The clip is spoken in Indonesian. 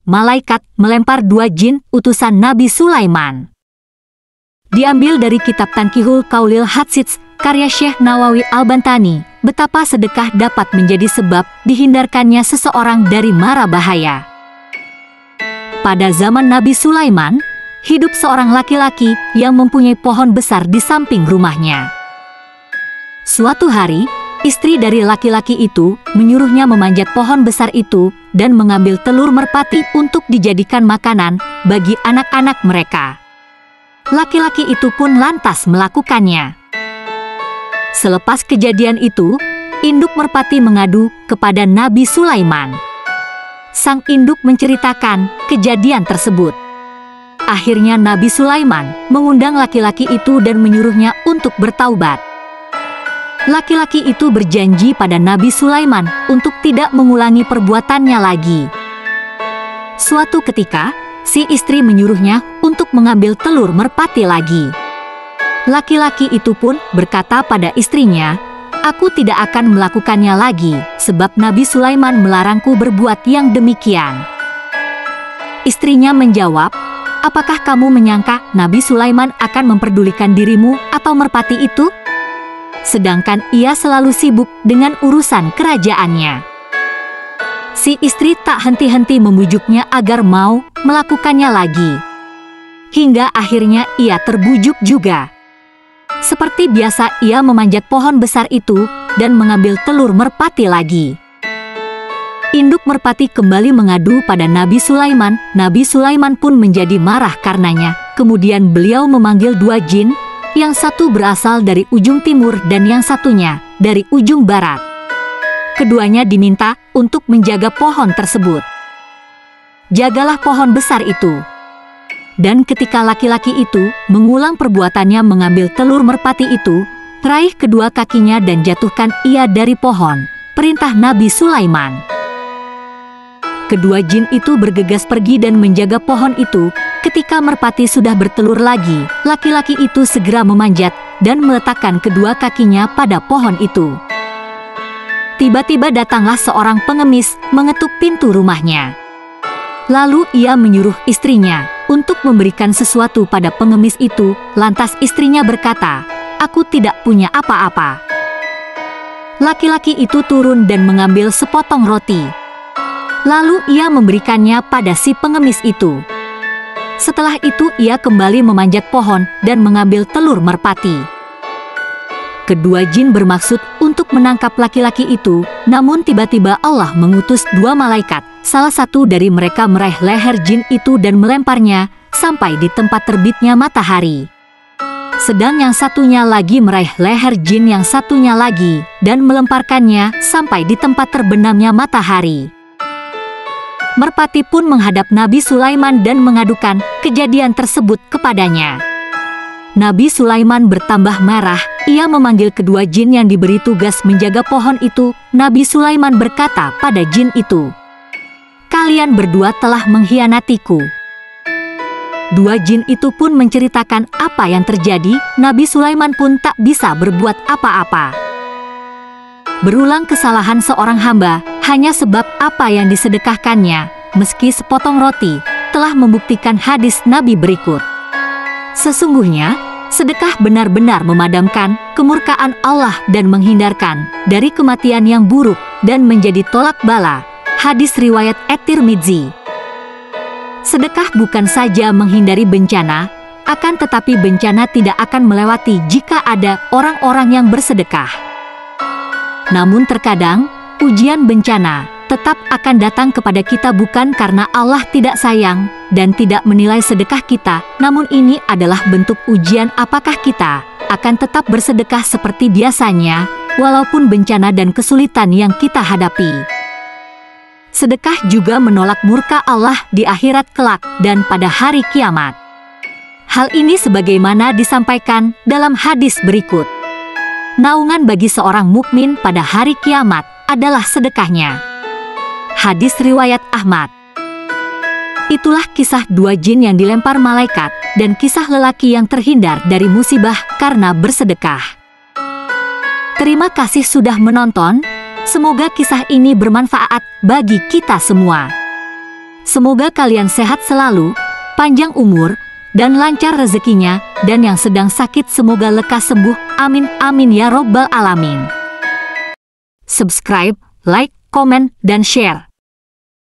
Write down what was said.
malaikat melempar 2 jin utusan Nabi Sulaiman. Diambil dari kitab Tanqihul Qaulil Hadsits, karya Syekh Nawawi Al-Bantani, betapa sedekah dapat menjadi sebab dihindarkannya seseorang dari mara bahaya. Pada zaman Nabi Sulaiman, hidup seorang laki-laki yang mempunyai pohon besar di samping rumahnya. Suatu hari, istri dari laki-laki itu menyuruhnya memanjat pohon besar itu dan mengambil telur merpati untuk dijadikan makanan bagi anak-anak mereka. Laki-laki itu pun lantas melakukannya. Selepas kejadian itu, induk merpati mengadu kepada Nabi Sulaiman. Sang induk menceritakan kejadian tersebut. Akhirnya Nabi Sulaiman mengundang laki-laki itu dan menyuruhnya untuk bertaubat. Laki-laki itu berjanji pada Nabi Sulaiman untuk tidak mengulangi perbuatannya lagi. Suatu ketika, si istri menyuruhnya untuk mengambil telur merpati lagi. Laki-laki itu pun berkata pada istrinya, "Aku tidak akan melakukannya lagi, sebab Nabi Sulaiman melarangku berbuat yang demikian." Istrinya menjawab, "Apakah kamu menyangka Nabi Sulaiman akan memperdulikan dirimu atau merpati itu? Sedangkan ia selalu sibuk dengan urusan kerajaannya." Si istri tak henti-henti membujuknya agar mau melakukannya lagi. Hingga akhirnya ia terbujuk juga. Seperti biasa ia memanjat pohon besar itu dan mengambil telur merpati lagi. Induk merpati kembali mengadu pada Nabi Sulaiman. Nabi Sulaiman pun menjadi marah karenanya. Kemudian beliau memanggil 2 jin, yang satu berasal dari ujung timur dan yang satunya dari ujung barat. Keduanya diminta untuk menjaga pohon tersebut. Jagalah pohon besar itu. Dan ketika laki-laki itu mengulang perbuatannya mengambil telur merpati itu, raih kedua kakinya dan jatuhkan ia dari pohon, perintah Nabi Sulaiman. Kedua jin itu bergegas pergi dan menjaga pohon itu. Ketika merpati sudah bertelur lagi, laki-laki itu segera memanjat dan meletakkan kedua kakinya pada pohon itu. Tiba-tiba datanglah seorang pengemis mengetuk pintu rumahnya. Lalu ia menyuruh istrinya untuk memberikan sesuatu pada pengemis itu. Lantas istrinya berkata, "Aku tidak punya apa-apa." Laki-laki itu turun dan mengambil sepotong roti. Lalu ia memberikannya pada si pengemis itu. Setelah itu ia kembali memanjat pohon dan mengambil telur merpati. Kedua jin bermaksud untuk menangkap laki-laki itu, namun tiba-tiba Allah mengutus 2 malaikat. Salah satu dari mereka meraih leher jin itu dan melemparnya sampai di tempat terbitnya matahari. Sedang yang satunya lagi meraih leher jin yang satunya lagi dan melemparkannya sampai di tempat terbenamnya matahari. Merpati pun menghadap Nabi Sulaiman dan mengadukan kejadian tersebut kepadanya. Nabi Sulaiman bertambah marah. Ia memanggil kedua jin yang diberi tugas menjaga pohon itu. Nabi Sulaiman berkata pada jin itu, "Kalian berdua telah mengkhianatiku." 2 jin itu pun menceritakan apa yang terjadi. Nabi Sulaiman pun tak bisa berbuat apa-apa. Berulang kesalahan seorang hamba hanya sebab apa yang disedekahkannya, meski sepotong roti, telah membuktikan hadis Nabi berikut. Sesungguhnya, sedekah benar-benar memadamkan kemurkaan Allah dan menghindarkan dari kematian yang buruk dan menjadi tolak bala. Hadis riwayat At-Tirmidzi. Sedekah bukan saja menghindari bencana, akan tetapi bencana tidak akan melewati jika ada orang-orang yang bersedekah. Namun terkadang, ujian bencana tetap akan datang kepada kita bukan karena Allah tidak sayang dan tidak menilai sedekah kita, namun ini adalah bentuk ujian apakah kita akan tetap bersedekah seperti biasanya, walaupun bencana dan kesulitan yang kita hadapi. Sedekah juga menolak murka Allah di akhirat kelak dan pada hari kiamat. Hal ini sebagaimana disampaikan dalam hadis berikut. Naungan bagi seorang mukmin pada hari kiamat adalah sedekahnya. Hadis riwayat Ahmad. Itulah kisah 2 jin yang dilempar malaikat dan kisah lelaki yang terhindar dari musibah karena bersedekah. Terima kasih sudah menonton. Semoga kisah ini bermanfaat bagi kita semua. Semoga kalian sehat selalu, panjang umur, dan lancar rezekinya, dan yang sedang sakit semoga lekas sembuh. Amin, amin ya robbal alamin. Subscribe, like, komen, dan share.